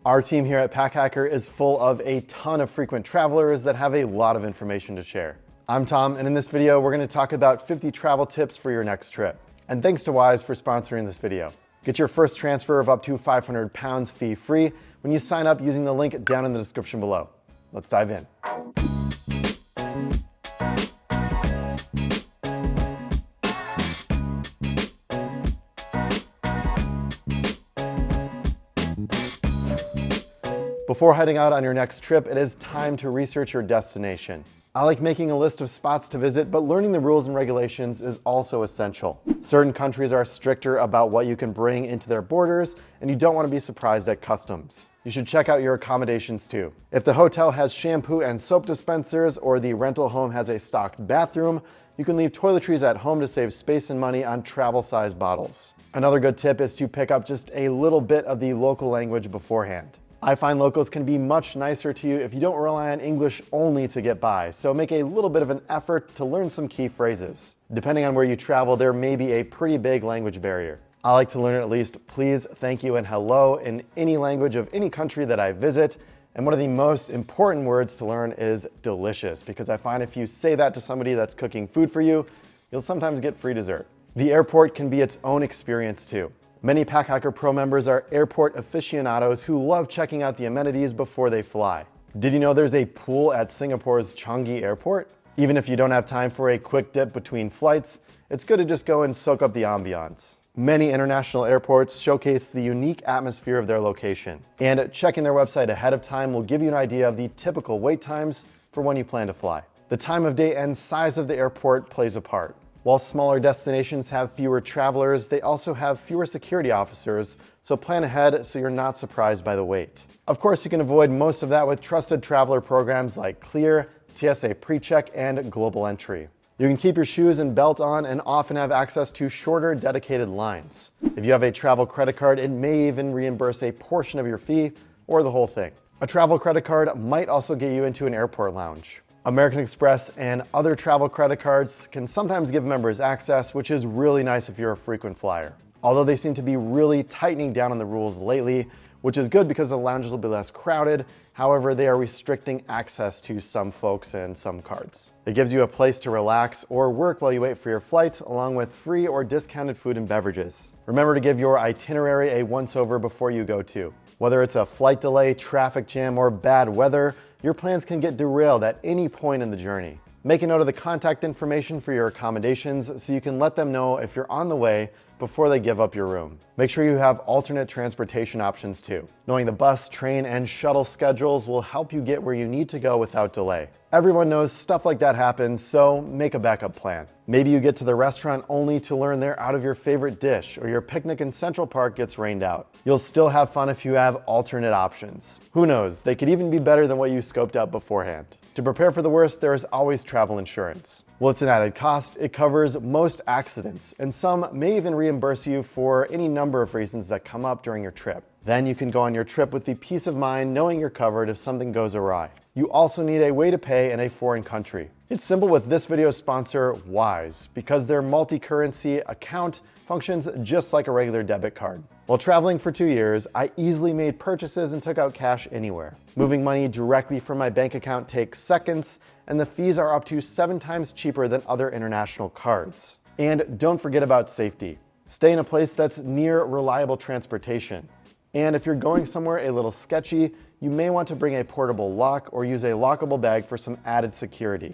Our team here at PackHacker is full of a ton of frequent travelers that have a lot of information to share. I'm Tom, and in this video, we're going to talk about 50 travel tips for your next trip. And thanks to Wise for sponsoring this video. Get your first transfer of up to £500 fee-free when you sign up using the link down in the description below. Let's dive in. Before heading out on your next trip, it is time to research your destination. I like making a list of spots to visit, but learning the rules and regulations is also essential. Certain countries are stricter about what you can bring into their borders, and you don't want to be surprised at customs. You should check out your accommodations too. If the hotel has shampoo and soap dispensers, or the rental home has a stocked bathroom, you can leave toiletries at home to save space and money on travel-sized bottles. Another good tip is to pick up just a little bit of the local language beforehand. I find locals can be much nicer to you if you don't rely on English only to get by, so make a little bit of an effort to learn some key phrases. Depending on where you travel, there may be a pretty big language barrier. I like to learn at least please, thank you, and hello in any language of any country that I visit. And one of the most important words to learn is delicious, because I find if you say that to somebody that's cooking food for you, you'll sometimes get free dessert. The airport can be its own experience too. Many PackHacker Pro members are airport aficionados who love checking out the amenities before they fly. Did you know there's a pool at Singapore's Changi Airport? Even if you don't have time for a quick dip between flights, it's good to just go and soak up the ambiance. Many international airports showcase the unique atmosphere of their location, and checking their website ahead of time will give you an idea of the typical wait times for when you plan to fly. The time of day and size of the airport plays a part. While smaller destinations have fewer travelers, they also have fewer security officers, so plan ahead so you're not surprised by the wait. Of course, you can avoid most of that with trusted traveler programs like Clear, TSA PreCheck, and Global Entry. You can keep your shoes and belt on and often have access to shorter, dedicated lines. If you have a travel credit card, it may even reimburse a portion of your fee or the whole thing. A travel credit card might also get you into an airport lounge. American Express and other travel credit cards can sometimes give members access, which is really nice if you're a frequent flyer. Although they seem to be really tightening down on the rules lately, which is good because the lounges will be less crowded. However, they are restricting access to some folks and some cards. It gives you a place to relax or work while you wait for your flight, along with free or discounted food and beverages. Remember to give your itinerary a once-over before you go too. Whether it's a flight delay, traffic jam, or bad weather, your plans can get derailed at any point in the journey. Make a note of the contact information for your accommodations so you can let them know if you're on the way before they give up your room. Make sure you have alternate transportation options too. Knowing the bus, train, and shuttle schedules will help you get where you need to go without delay. Everyone knows stuff like that happens, so make a backup plan. Maybe you get to the restaurant only to learn they're out of your favorite dish, or your picnic in Central Park gets rained out. You'll still have fun if you have alternate options. Who knows, they could even be better than what you scoped out beforehand. To prepare for the worst, there is always travel insurance. While it's an added cost, it covers most accidents, and some may even reimburse you for any number of reasons that come up during your trip. Then you can go on your trip with the peace of mind knowing you're covered if something goes awry. You also need a way to pay in a foreign country. It's simple with this video's sponsor, Wise, because their multi-currency account functions just like a regular debit card. While traveling for 2 years, I easily made purchases and took out cash anywhere. Moving money directly from my bank account takes seconds, and the fees are up to 7 times cheaper than other international cards. And don't forget about safety. Stay in a place that's near reliable transportation. And if you're going somewhere a little sketchy, you may want to bring a portable lock or use a lockable bag for some added security.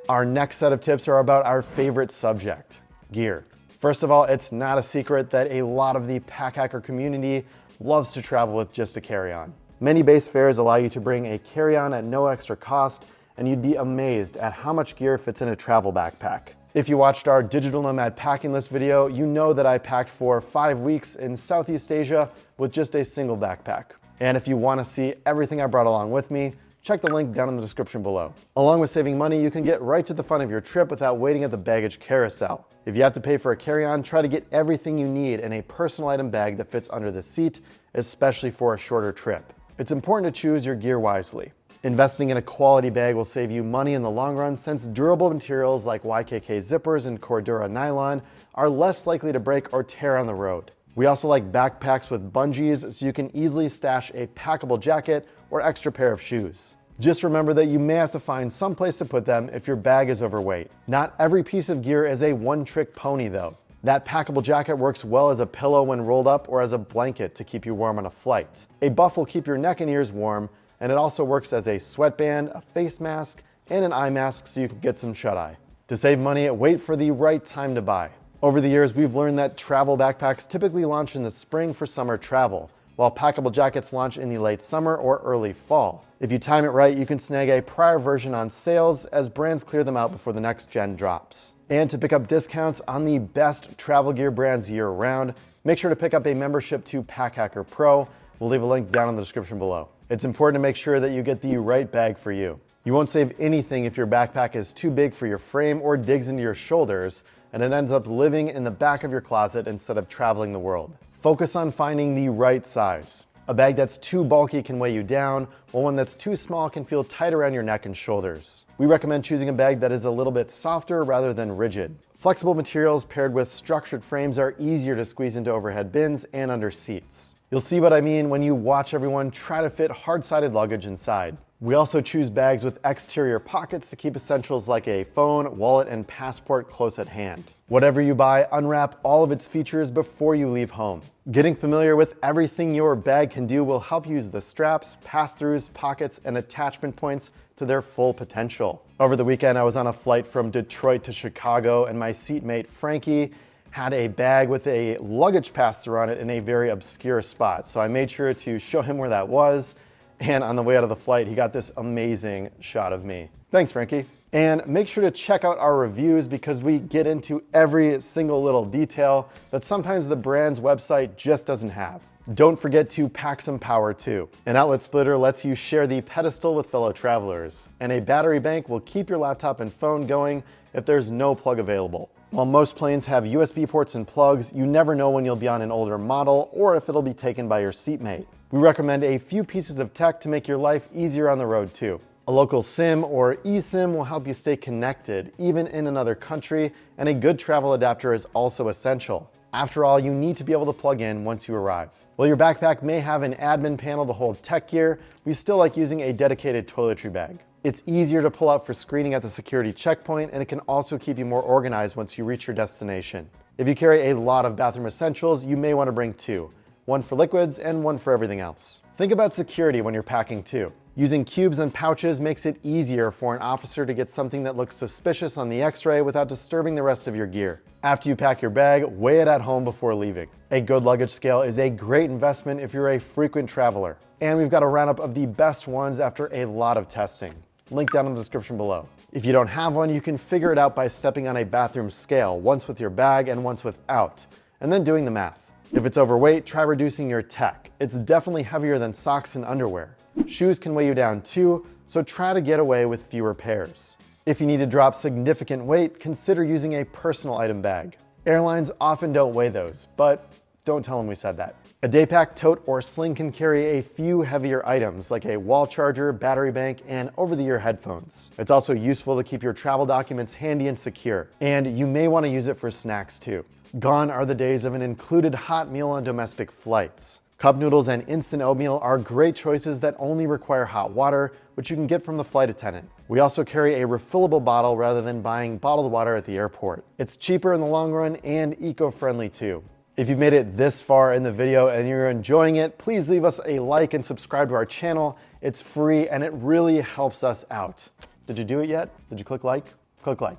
Our next set of tips are about our favorite subject, gear. First of all, it's not a secret that a lot of the PackHacker community loves to travel with just a carry-on. Many base fares allow you to bring a carry-on at no extra cost, and you'd be amazed at how much gear fits in a travel backpack. If you watched our Digital Nomad packing list video, you know that I packed for 5 weeks in Southeast Asia with just a single backpack. And if you want to see everything I brought along with me, check the link down in the description below. Along with saving money, you can get right to the fun of your trip without waiting at the baggage carousel. If you have to pay for a carry-on, try to get everything you need in a personal item bag that fits under the seat, especially for a shorter trip. It's important to choose your gear wisely. Investing in a quality bag will save you money in the long run, since durable materials like YKK zippers and Cordura nylon are less likely to break or tear on the road. We also like backpacks with bungees so you can easily stash a packable jacket or extra pair of shoes. Just remember that you may have to find some place to put them if your bag is overweight. Not every piece of gear is a one-trick pony though. That packable jacket works well as a pillow when rolled up or as a blanket to keep you warm on a flight. A buff will keep your neck and ears warm, and it also works as a sweatband, a face mask, and an eye mask so you can get some shut-eye. To save money, wait for the right time to buy. Over the years, we've learned that travel backpacks typically launch in the spring for summer travel, while packable jackets launch in the late summer or early fall. If you time it right, you can snag a prior version on sales as brands clear them out before the next gen drops. And to pick up discounts on the best travel gear brands year-round, make sure to pick up a membership to Packhacker Pro. We'll leave a link down in the description below. It's important to make sure that you get the right bag for you. You won't save anything if your backpack is too big for your frame or digs into your shoulders, and it ends up living in the back of your closet instead of traveling the world. Focus on finding the right size. A bag that's too bulky can weigh you down, while one that's too small can feel tight around your neck and shoulders. We recommend choosing a bag that is a little bit softer rather than rigid. Flexible materials paired with structured frames are easier to squeeze into overhead bins and under seats. You'll see what I mean when you watch everyone try to fit hard-sided luggage inside. We also choose bags with exterior pockets to keep essentials like a phone, wallet, and passport close at hand. Whatever you buy, unwrap all of its features before you leave home. Getting familiar with everything your bag can do will help use the straps, pass-throughs, pockets, and attachment points to their full potential. Over the weekend, I was on a flight from Detroit to Chicago, and my seatmate, Frankie, had a bag with a luggage pass-through on it in a very obscure spot. So I made sure to show him where that was. And on the way out of the flight, he got this amazing shot of me. Thanks, Frankie. And make sure to check out our reviews because we get into every single little detail that sometimes the brand's website just doesn't have. Don't forget to pack some power too. An outlet splitter lets you share the pedestal with fellow travelers. And a battery bank will keep your laptop and phone going if there's no plug available. While most planes have USB ports and plugs, you never know when you'll be on an older model or if it'll be taken by your seatmate. We recommend a few pieces of tech to make your life easier on the road too. A local SIM or eSIM will help you stay connected even in another country, and a good travel adapter is also essential. After all, you need to be able to plug in once you arrive. While your backpack may have an admin panel to hold tech gear, we still like using a dedicated toiletry bag. It's easier to pull out for screening at the security checkpoint, and it can also keep you more organized once you reach your destination. If you carry a lot of bathroom essentials, you may want to bring two. One for liquids and one for everything else. Think about security when you're packing too. Using cubes and pouches makes it easier for an officer to get something that looks suspicious on the X-ray without disturbing the rest of your gear. After you pack your bag, weigh it at home before leaving. A good luggage scale is a great investment if you're a frequent traveler. And we've got a roundup of the best ones after a lot of testing. Link down in the description below. If you don't have one, you can figure it out by stepping on a bathroom scale, once with your bag and once without, and then doing the math. If it's overweight, try reducing your tech. It's definitely heavier than socks and underwear. Shoes can weigh you down too, so try to get away with fewer pairs. If you need to drop significant weight, consider using a personal item bag. Airlines often don't weigh those, but don't tell them we said that. A day pack, tote, or sling can carry a few heavier items like a wall charger, battery bank, and over-the-ear headphones. It's also useful to keep your travel documents handy and secure, and you may want to use it for snacks too. Gone are the days of an included hot meal on domestic flights. Cup noodles and instant oatmeal are great choices that only require hot water, which you can get from the flight attendant. We also carry a refillable bottle rather than buying bottled water at the airport. It's cheaper in the long run and eco-friendly too. If you've made it this far in the video and you're enjoying it, please leave us a like and subscribe to our channel. It's free and it really helps us out. Did you do it yet? Did you click like? Click like.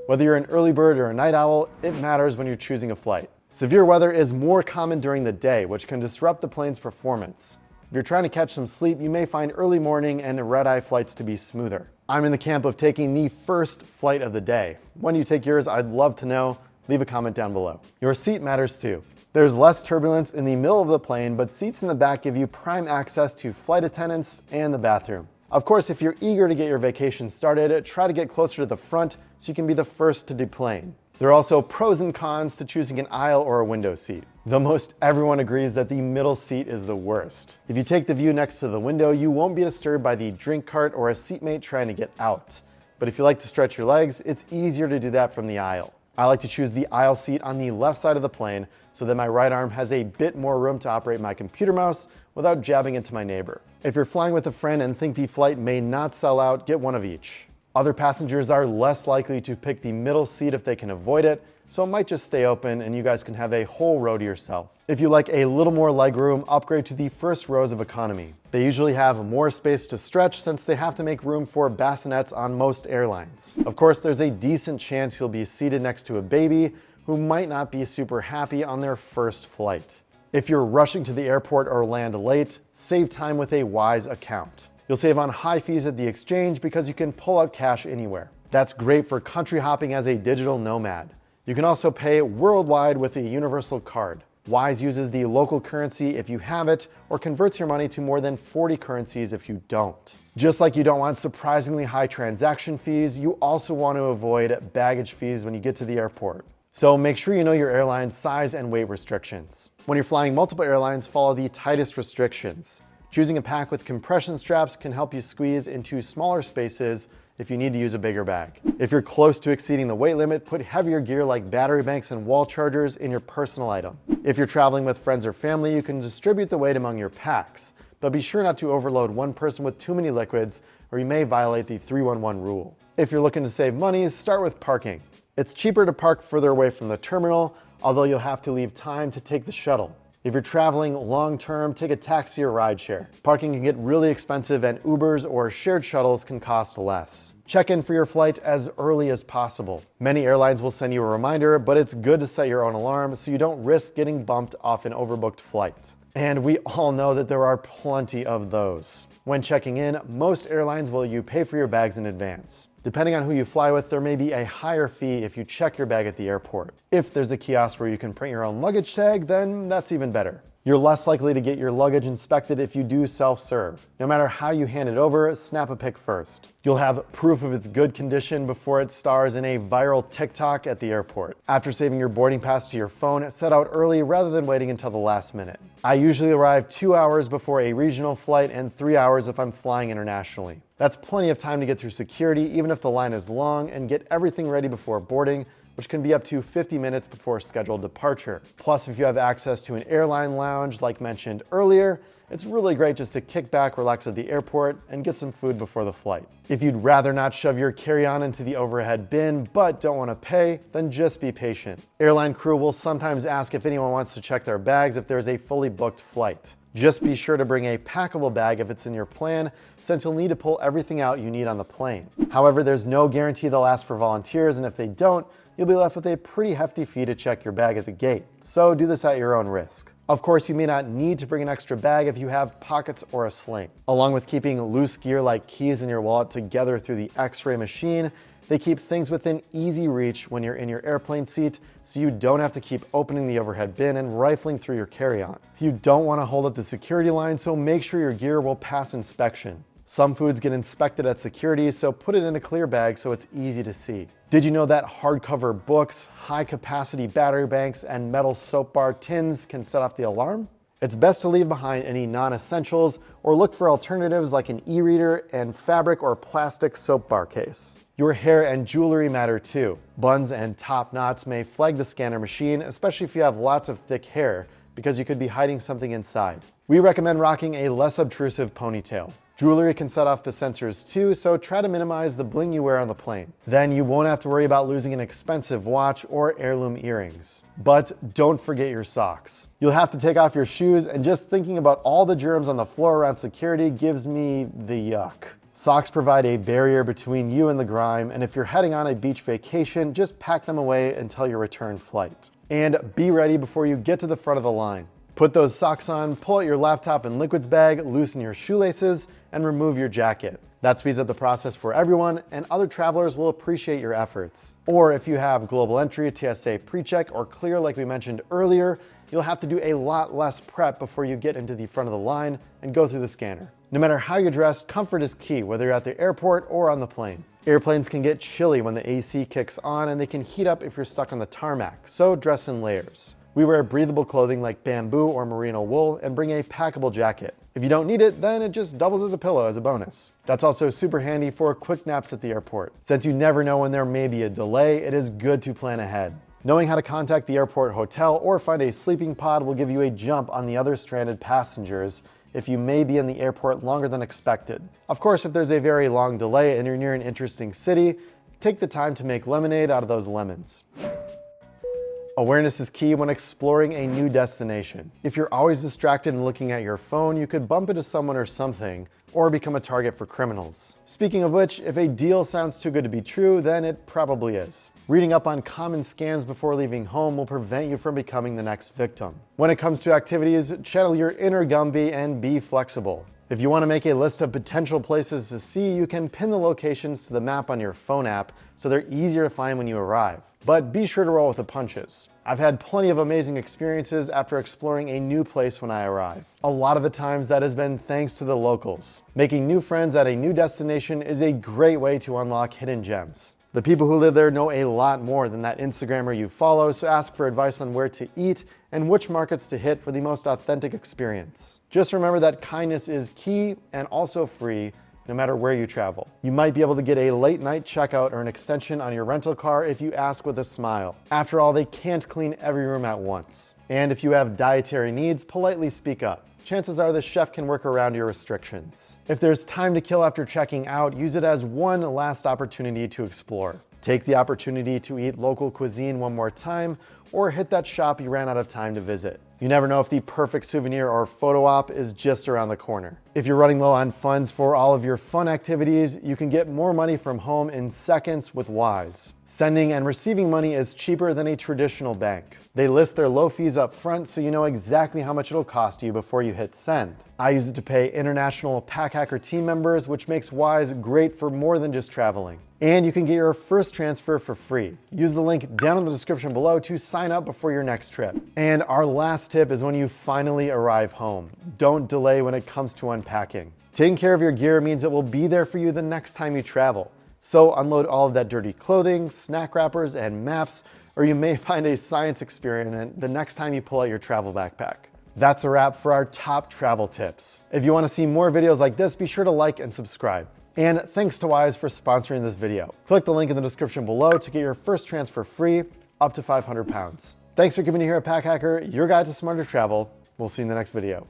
Whether you're an early bird or a night owl, it matters when you're choosing a flight. Severe weather is more common during the day, which can disrupt the plane's performance. If you're trying to catch some sleep, you may find early morning and red-eye flights to be smoother. I'm in the camp of taking the first flight of the day. When you take yours, I'd love to know. Leave a comment down below. Your seat matters too. There's less turbulence in the middle of the plane, but seats in the back give you prime access to flight attendants and the bathroom. Of course, if you're eager to get your vacation started, try to get closer to the front so you can be the first to deplane. There are also pros and cons to choosing an aisle or a window seat. Though most everyone agrees that the middle seat is the worst. If you take the view next to the window, you won't be disturbed by the drink cart or a seatmate trying to get out. But if you like to stretch your legs, it's easier to do that from the aisle. I like to choose the aisle seat on the left side of the plane so that my right arm has a bit more room to operate my computer mouse without jabbing into my neighbor. If you're flying with a friend and think the flight may not sell out, get one of each. Other passengers are less likely to pick the middle seat if they can avoid it, so it might just stay open and you guys can have a whole row to yourself. If you like a little more legroom, upgrade to the first rows of economy. They usually have more space to stretch since they have to make room for bassinets on most airlines. Of course, there's a decent chance you'll be seated next to a baby who might not be super happy on their first flight. If you're rushing to the airport or land late, save time with a Wise account. You'll save on high fees at the exchange because you can pull out cash anywhere. That's great for country hopping as a digital nomad. You can also pay worldwide with a universal card. Wise uses the local currency if you have it, or converts your money to more than 40 currencies if you don't. Just like you don't want surprisingly high transaction fees, you also want to avoid baggage fees when you get to the airport. So make sure you know your airline's size and weight restrictions. When you're flying multiple airlines, follow the tightest restrictions. Choosing a pack with compression straps can help you squeeze into smaller spaces if you need to use a bigger bag. If you're close to exceeding the weight limit, put heavier gear like battery banks and wall chargers in your personal item. If you're traveling with friends or family, you can distribute the weight among your packs, but be sure not to overload one person with too many liquids or you may violate the 311 rule. If you're looking to save money, start with parking. It's cheaper to park further away from the terminal, although you'll have to leave time to take the shuttle. If you're traveling long-term, take a taxi or rideshare. Parking can get really expensive and Ubers or shared shuttles can cost less. Check in for your flight as early as possible. Many airlines will send you a reminder, but it's good to set your own alarm so you don't risk getting bumped off an overbooked flight. And we all know that there are plenty of those. When checking in, most airlines will let you pay for your bags in advance. Depending on who you fly with, there may be a higher fee if you check your bag at the airport. If there's a kiosk where you can print your own luggage tag, then that's even better. You're less likely to get your luggage inspected if you do self-serve. No matter how you hand it over, snap a pic first. You'll have proof of its good condition before it stars in a viral TikTok at the airport. After saving your boarding pass to your phone, set out early rather than waiting until the last minute. I usually arrive 2 hours before a regional flight and 3 hours if I'm flying internationally. That's plenty of time to get through security even if the line is long and get everything ready before boarding, which can be up to 50 minutes before scheduled departure. Plus, if you have access to an airline lounge like mentioned earlier, it's really great just to kick back, relax at the airport, and get some food before the flight. If you'd rather not shove your carry-on into the overhead bin but don't want to pay, then just be patient. Airline crew will sometimes ask if anyone wants to check their bags if there's a fully booked flight. Just be sure to bring a packable bag if it's in your plan, since you'll need to pull everything out you need on the plane. However, there's no guarantee they'll ask for volunteers, and if they don't, you'll be left with a pretty hefty fee to check your bag at the gate. So do this at your own risk. Of course, you may not need to bring an extra bag if you have pockets or a sling. Along with keeping loose gear like keys in your wallet together through the X-ray machine, they keep things within easy reach when you're in your airplane seat, so you don't have to keep opening the overhead bin and rifling through your carry-on. You don't want to hold up the security line, so make sure your gear will pass inspection. Some foods get inspected at security, so put it in a clear bag so it's easy to see. Did you know that hardcover books, high-capacity battery banks, and metal soap bar tins can set off the alarm? It's best to leave behind any non-essentials or look for alternatives like an e-reader and fabric or plastic soap bar case. Your hair and jewelry matter too. Buns and top knots may flag the scanner machine, especially if you have lots of thick hair, because you could be hiding something inside. We recommend rocking a less obtrusive ponytail. Jewelry can set off the sensors too, so try to minimize the bling you wear on the plane. Then you won't have to worry about losing an expensive watch or heirloom earrings. But don't forget your socks. You'll have to take off your shoes, and just thinking about all the germs on the floor around security gives me the yuck. Socks provide a barrier between you and the grime, and if you're heading on a beach vacation, just pack them away until your return flight. And be ready before you get to the front of the line. Put those socks on, pull out your laptop and liquids bag, loosen your shoelaces, and remove your jacket. That speeds up the process for everyone, and other travelers will appreciate your efforts. Or if you have global entry, TSA PreCheck, or clear like we mentioned earlier, you'll have to do a lot less prep before you get into the front of the line and go through the scanner. No matter how you're dressed, comfort is key, whether you're at the airport or on the plane. Airplanes can get chilly when the AC kicks on, and they can heat up if you're stuck on the tarmac, so dress in layers. We wear breathable clothing like bamboo or merino wool and bring a packable jacket. If you don't need it, then it just doubles as a pillow as a bonus. That's also super handy for quick naps at the airport. Since you never know when there may be a delay, it is good to plan ahead. Knowing how to contact the airport hotel or find a sleeping pod will give you a jump on the other stranded passengers if you may be in the airport longer than expected. Of course, if there's a very long delay and you're near an interesting city, take the time to make lemonade out of those lemons. Awareness is key when exploring a new destination. If you're always distracted and looking at your phone, you could bump into someone or something, or become a target for criminals. Speaking of which, if a deal sounds too good to be true, then it probably is. Reading up on common scams before leaving home will prevent you from becoming the next victim. When it comes to activities, channel your inner Gumby and be flexible. If you want to make a list of potential places to see, you can pin the locations to the map on your phone app so they're easier to find when you arrive. But be sure to roll with the punches. I've had plenty of amazing experiences after exploring a new place when I arrive. A lot of the times that has been thanks to the locals. Making new friends at a new destination is a great way to unlock hidden gems. The people who live there know a lot more than that Instagrammer you follow, so ask for advice on where to eat and which markets to hit for the most authentic experience. Just remember that kindness is key and also free, no matter where you travel. You might be able to get a late night checkout or an extension on your rental car if you ask with a smile. After all, they can't clean every room at once. And if you have dietary needs, politely speak up. Chances are the chef can work around your restrictions. If there's time to kill after checking out, use it as one last opportunity to explore. Take the opportunity to eat local cuisine one more time, or hit that shop you ran out of time to visit. You never know if the perfect souvenir or photo op is just around the corner. If you're running low on funds for all of your fun activities, you can get more money from home in seconds with Wise. Sending and receiving money is cheaper than a traditional bank. They list their low fees up front so you know exactly how much it'll cost you before you hit send. I use it to pay international Packhacker team members, which makes Wise great for more than just traveling. And you can get your first transfer for free. Use the link down in the description below to sign up before your next trip. And our last tip is when you finally arrive home. Don't delay when it comes to unpacking. Taking care of your gear means it will be there for you the next time you travel. So unload all of that dirty clothing, snack wrappers, and maps, or you may find a science experiment the next time you pull out your travel backpack. That's a wrap for our top travel tips. If you want to see more videos like this, be sure to like and subscribe. And thanks to Wise for sponsoring this video. Click the link in the description below to get your first transfer free, up to £500. Thanks for keeping it here at Packhacker, your guide to smarter travel. We'll see you in the next video.